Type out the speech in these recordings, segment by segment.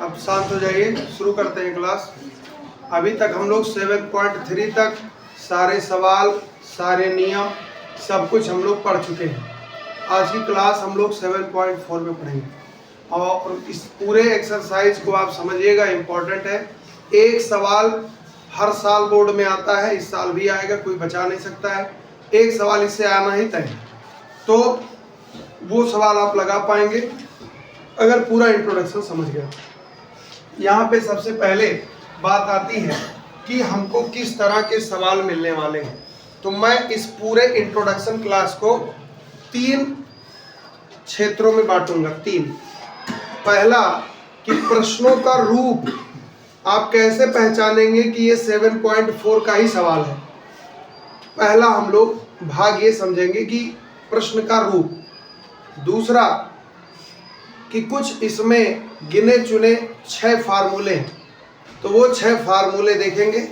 अब शांत हो जाइए, शुरू करते हैं क्लास। अभी तक हम लोग 7.3 तक सारे सवाल, सारे नियम, सब कुछ हम लोग पढ़ चुके हैं। आज की क्लास हम लोग 7.4 में पढ़ेंगे और इस पूरे एक्सरसाइज को आप समझिएगा, इम्पोर्टेंट है। एक सवाल हर साल बोर्ड में आता है, इस साल भी आएगा, कोई बचा नहीं सकता है। एक सवाल इससे आना ही तय है, तो वो सवाल आप लगा पाएंगे अगर पूरा इंट्रोडक्शन समझ गए। यहाँ पे सबसे पहले बात आती है कि हमको किस तरह के सवाल मिलने वाले हैं। तो मैं इस पूरे इंट्रोडक्शन क्लास को 3 क्षेत्रों में बांटूंगा। 3। पहला कि प्रश्नों का रूप, आप कैसे पहचानेंगे कि ये 7.4 का ही सवाल है। पहला हम लोग भाग ये समझेंगे कि प्रश्न का रूप। दूसरा कि कुछ इसमें गिने चुने 6 फार्मूले हैं, तो वो 6 फार्मूले देखेंगे।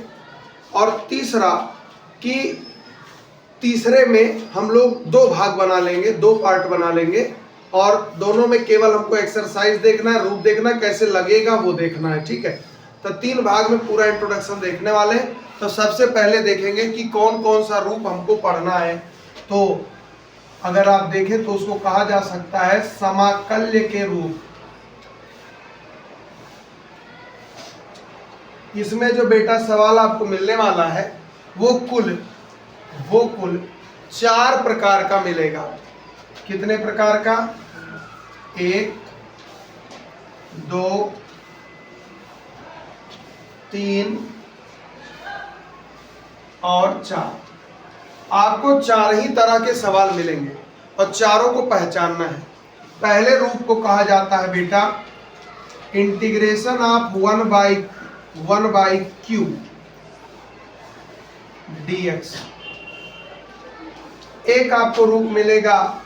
और तीसरा कि तीसरे में हम लोग 2 भाग बना लेंगे, 2 पार्ट बना लेंगे और दोनों में केवल हमको एक्सरसाइज देखना है, रूप देखना है, कैसे लगेगा वो देखना है, ठीक है। तो 3 भाग में पूरा इंट्रोडक्शन देखने वाले हैं। तो सबसे पहले देखेंगे कि कौन कौन सा रूप हमको पढ़ना है। तो अगर आप देखें तो उसको कहा जा सकता है समाकल्य के रूप। इसमें जो बेटा सवाल आपको मिलने वाला है वो कुल 4 प्रकार का मिलेगा। कितने प्रकार का? 1, 2, 3 और 4। आपको 4 ही तरह के सवाल मिलेंगे और चारों को पहचानना है। पहले रूप को कहा जाता है बेटा इंटीग्रेशन ऑफ 1/q dx। एक आपको रूप मिलेगा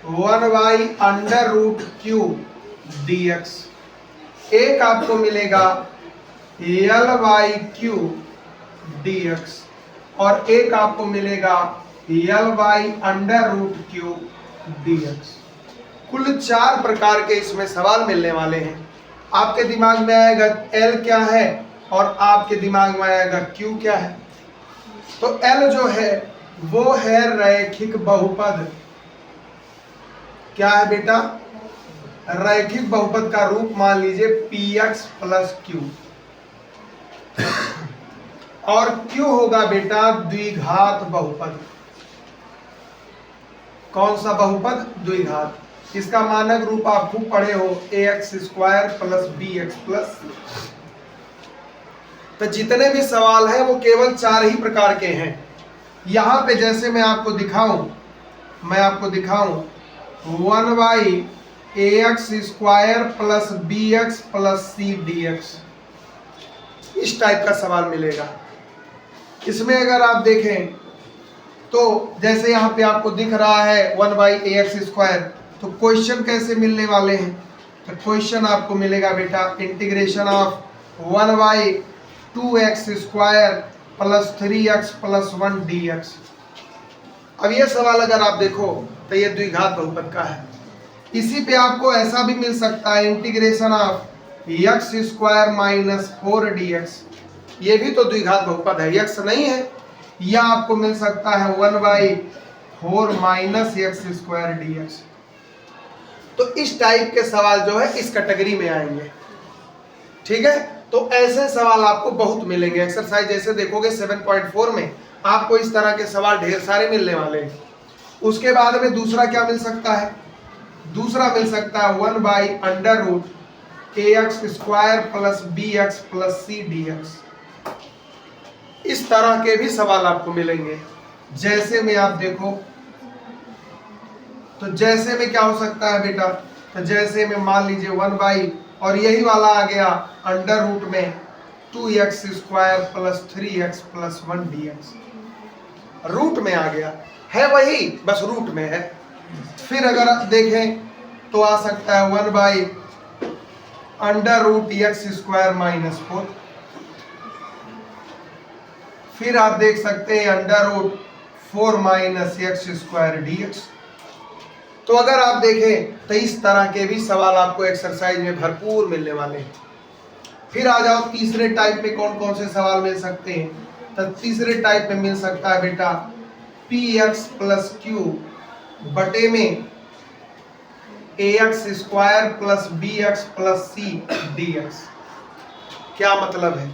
1/√q dx। एक आपको मिलेगा L/q dx और एक आपको मिलेगा L/√q dx। कुल 4 प्रकार के इसमें सवाल मिलने वाले हैं। आपके दिमाग में आएगा L क्या है और आपके दिमाग में आएगा Q क्या है। तो L जो है वो है रैखिक बहुपद। क्या है बेटा? रैखिक बहुपद का रूप मान लीजिए px + q। और Q होगा बेटा द्विघात बहुपद। कौन सा बहुपद? द्विघात। इसका मानक रूप आप खूब पढ़े हो, ax² + bx+। तो जितने भी सवाल हैं वो केवल 4 ही प्रकार के हैं। यहाँ पे जैसे मैं आपको दिखाऊं 1/ax² + bx + c dx, इस टाइप का सवाल मिलेगा। इसमें अगर आप देखें तो जैसे यहाँ पे आपको दिख रहा है 1/ax², तो क्वेश्चन कैसे मिलने वाले हैं? तो क्वेश्चन आपको मिलेगा बेटा integration of 1/2x² + 3x + 1 dx। अब ये सवाल अगर आप देखो तो ये द्विघात बहुपद का है। इसी पे आपको ऐसा भी मिल सकता है इंटीग्रेशन ऑफ x² - 4 dx। ये भी तो द्विघात बहुपद है, x नहीं है। या आपको मिल सकता है 1/4 - x² dx। तो इस टाइप के सवाल जो है इस कैटेगरी में आएंगे, ठीक है। तो ऐसे सवाल आपको बहुत मिलेंगे। एक्सरसाइज जैसे देखोगे 7.4 में आपको इस तरह के सवाल ढेर सारे मिलने वाले हैं। उसके बाद में दूसरा क्या मिल सकता है? दूसरा मिल सकता है 1/√ax² + bx + c dx। इस तरह के भी सवाल आपको मिलेंगे। जैसे में आप देखो तो जैसे में क्या हो सकता है बेटा? तो जैसे में मान लीजिए 1/ और यही वाला आ गया अंडर रूट में 2x² + 3x + 1 dx। रूट में आ गया है, वही बस रूट में है। फिर अगर आप देखें तो आ सकता है 1/√x² - 4। फिर आप देख सकते हैं अंडर रूट 4 - x² dx। तो अगर आप देखें तो इस तरह के भी सवाल आपको एक्सरसाइज में भरपूर मिलने वाले हैं। फिर आ जाओ तीसरे टाइप में कौन कौन से सवाल मिल सकते हैं। तो तीसरे टाइप में मिल सकता है बेटा px प्लस क्यू बटे में ax square plus bx plus c dx। क्या मतलब है?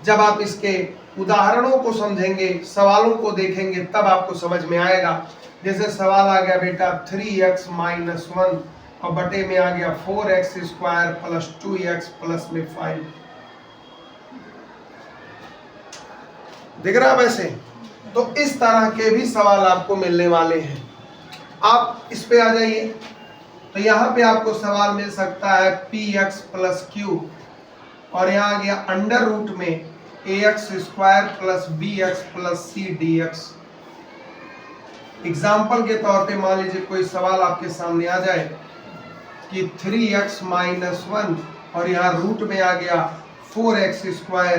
जब आप इसके उदाहरणों को समझेंगे, सवालों को देखेंगे, तब आपको समझ में आएगा। जैसे सवाल आ गया बेटा 3x माइनस 1 और बटे में आ गया 4x square plus 2x plus में 5। दिख रहा वैसे? तो इस तरह के भी सवाल आपको मिलने वाले हैं। आप इस पे आ जाइए, तो यहाँ पे आपको सवाल मिल सकता है px प्लस क्यू और यहाँ आ गया अंडर रूट में ax square plus bx plus c dx। Example के तौर पे मान लीजिए कोई सवाल आपके सामने आ जाए कि 3x माइनस 1 और यहाँ रूट में आ गया 4x square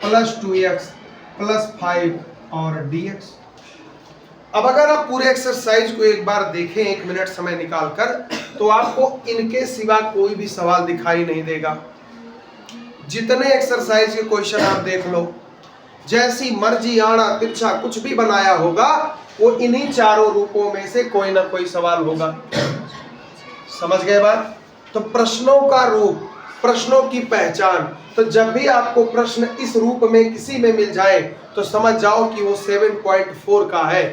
plus 2x plus 5 और dx। अब अगर आप पूरे एक्सरसाइज को एक बार देखें 1 मिनट समय निकाल कर, तो आपको इनके सिवा कोई भी सवाल दिखाई नहीं देगा। जितने एक्सरसाइज के क्वेश्चन आप देख लो, जैसी मर्जी आड़ा तिरछा कुछ भी बनाया होगा, वो इन्हीं चारों रूपों में से कोई ना कोई सवाल होगा। समझ गए बात? तो प्रश्नों का रूप, प्रश्नों की पहचान। तो जब भी आपको प्रश्न इस रूप में किसी में मिल जाए तो समझ जाओ कि वो 7.4 का है।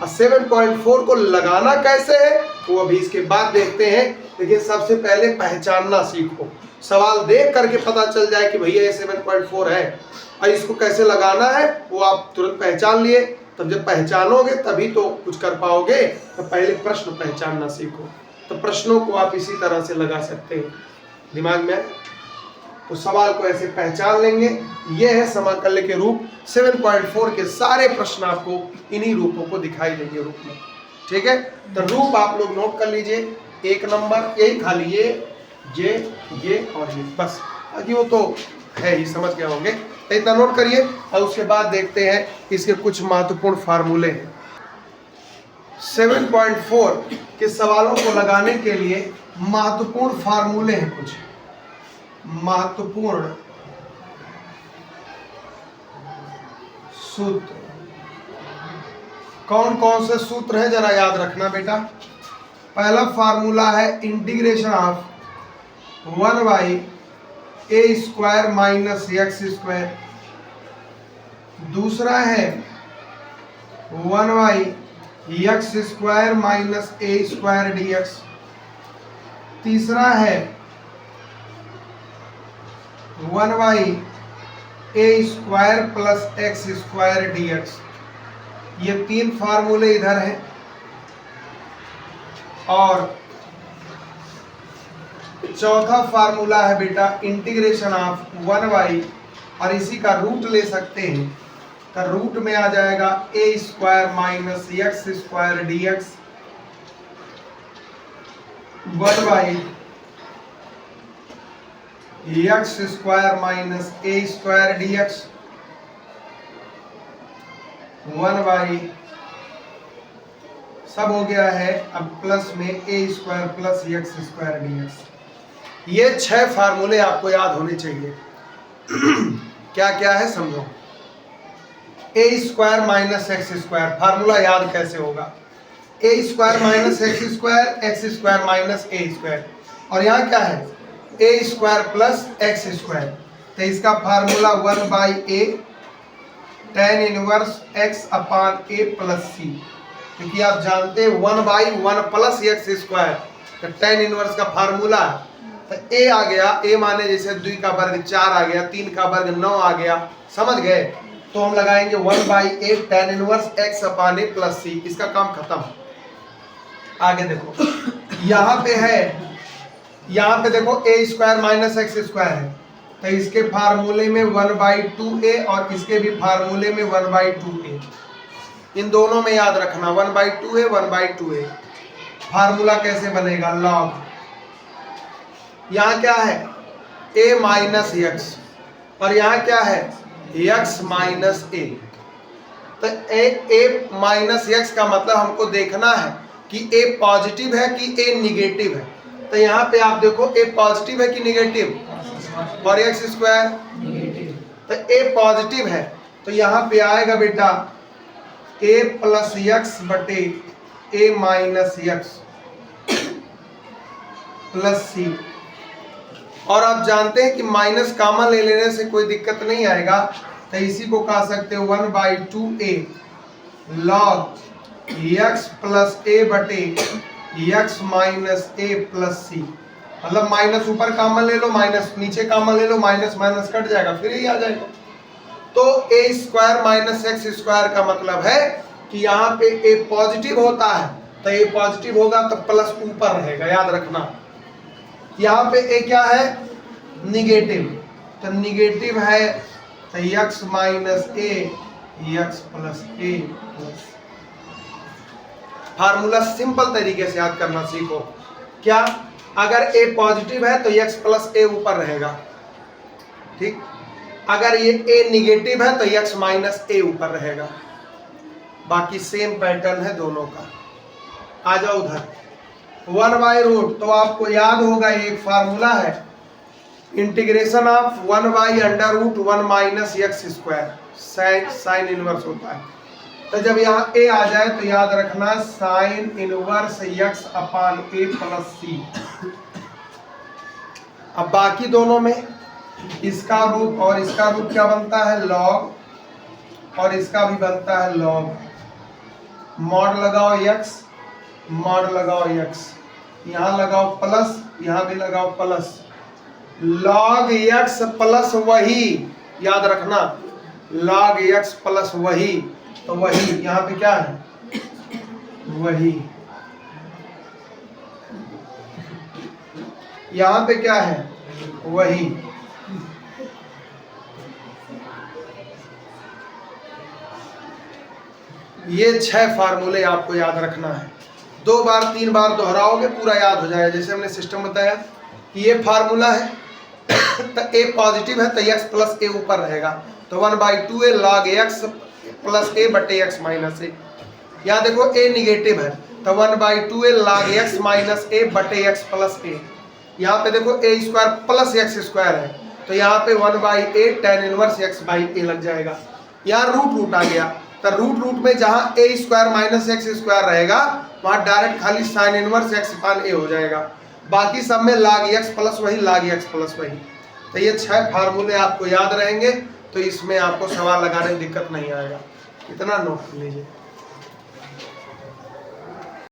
और 7.4 को लगाना कैसे है वो अभी इसके बाद देखते हैं, लेकिन सबसे पहले पहचानना सीखो। सवाल देख करके पता चल जाए कि भैया ये 7.4 है और इसको कैसे लगाना है वो आप तुरंत पहचान लिए। तब जब पहचानोगे तभी तो कुछ कर पाओगे। तो पहले प्रश्न पहचानना सीखो। तो प्रश्नों को आप इसी तरह से लगा सकते हैं दिमाग में। तो सवाल को ऐसे पहचान लेंगे। ये है समाकल्य के रूप। 7.4 के सारे प्रश्न आपको इन्हीं रूपों को दिखाई देंगे रूप में। ठीक है, तो रूप आप लोग नोट कर लीजिए। 1 नंबर यही खाली ये और ये बस, बाकी वो तो है ही, समझ गए होंगे। तो इतना नोट करिए और उसके बाद देखते हैं इसके कुछ महत्वपूर्ण फार्मूले हैं। 7.4 के सवालों को लगाने के लिए महत्वपूर्ण फार्मूले हैं, कुछ महत्वपूर्ण सूत्र। कौन कौन से सूत्र हैं जरा याद रखना बेटा। पहला फार्मूला है integration of 1 by A square minus X square. दूसरा है 1 by X square minus A square D x. तीसरा है 1 by A square plus X square D X. ये 3 फार्मूले इधर हैं। और चौथा फार्मूला है बेटा इंटीग्रेशन ऑफ 1 बाई, और इसी का रूट ले सकते हैं। तो रूट में आ जाएगा A square minus X square D X 1 by X square minus A square D X 1 by, सब हो गया है अब प्लस में A square plus X square D X. ये 6 फार्मूले आपको याद होने चाहिए। क्या क्या है समझो। A square minus X square, formula याद कैसे होगा? A square minus X square minus A square, और यहाँ क्या है A square plus X square. तो इसका formula 1 by A tan inverse X upon A plus C, क्योंकि आप जानते हैं 1 बाई 1 प्लस एक्स स्क्वायर तो tan इनवर्स का फार्मूला। तो ए आ गया, ए माने जैसे 2 का वर्ग 4 आ गया, 3 का वर्ग 9 आ गया, समझ गए? तो हम लगाएंगे 1 by A tan inverse X upon A plus C. इसका काम खत्म। आगे देखो, यहाँ पे है, यहाँ पे देखो A square minus X square है, तो इसके फार्मूले में 1 बाई 2a और इसके भी फार्मूले में 1 बाई 2a। इन दोनों में याद रखना 1 by 2a 1 by 2a। Formula कैसे बनेगा? लॉग, यहाँ क्या है a माइनस एक्स और यहाँ क्या है x माइनस a। तो a माइनस एक्स का मतलब हमको देखना है कि a पॉजिटिव है कि a निगेटिव है। तो यहाँ पे आप देखो a पॉजिटिव है कि निगेटिव, और एक्स स्क्वायर, तो ए पॉजिटिव है तो यहाँ पे आएगा बेटा ए प्लस एक्स बटे ए माइनस एक्स प्लस सी। और आप जानते हैं कि माइनस कॉमन ले लेने से कोई दिक्कत नहीं आएगा, तो इसी को कह सकते हो 1/2a log x प्लस ए बटे x माइनस ए प्लस सी। मतलब माइनस ऊपर कॉमन ले लो, माइनस नीचे कॉमन ले लो, माइनस माइनस कट जाएगा, फिर यही आ जाएगा। तो ए स्क्वायर माइनस एक्स स्क्वायर का मतलब है कि यहाँ पे ए पॉजिटिव होता है, तो ए पॉजिटिव होगा तो प्लस ऊपर रहेगा, याद रखना। यहाँ पे ए क्या है, निगेटिव, तो निगेटिव है तो x माइनस ए x प्लस ए प्लस। फार्मूला सिंपल तरीके से याद करना सीखो। क्या, अगर ए पॉजिटिव है तो x प्लस ए ऊपर रहेगा, ठीक। अगर ये ए निगेटिव है तो x माइनस ए ऊपर रहेगा। बाकी सेम पैटर्न है दोनों का। आ जाओ उधर 1/√, तो आपको याद होगा एक फार्मूला है, integration of 1/√1 minus X square, sine inverse होता है। तो जब यहाँ ए आ जाए तो याद रखना sine inverse X upon A plus सी। अब बाकी दोनों में इसका रूप और इसका रूप क्या बनता है, लॉग, और इसका भी बनता है लॉग। मॉड लगाओ x, मॉड लगाओ x, यहाँ लगाओ प्लस, यहाँ भी लगाओ प्लस। log x प्लस वही, याद रखना log x प्लस वही, तो वही यहाँ पे क्या है, वही। यहाँ पे क्या है, वही। ये 6 फार्मूले आपको याद रखना है। 2 बार 3 बार दोहराओगे पूरा याद हो जाएगा। जैसे हमने सिस्टम बताया कि ये फार्मूला है तो ए पॉजिटिव है तो x प्लस ए ऊपर रहेगा, तो 1/2a log x प्लस ए बटे x माइनस ए। यहाँ देखो ए निगेटिव है तो 1/2a log x माइनस ए बटे x प्लस ए। यहाँ पे देखो A square plus X square है तो यहाँ पे 1/a tan inverse x by A लग जाएगा। यहाँ रूट रूट आ गया, तो रूट रूट में जहाँ ए स्क्वायर माइनस एक्स स्क्वायर रहेगा वहाँ डायरेक्ट खाली साइन इनवर्स एक्स अपान ए हो जाएगा। बाकी सब में log x प्लस वही, log x प्लस वही। तो ये 6 फार्मूले आपको याद रहेंगे, तो इसमें आपको सवाल लगाने में दिक्कत नहीं आएगा। इतना नोट कर लीजिए।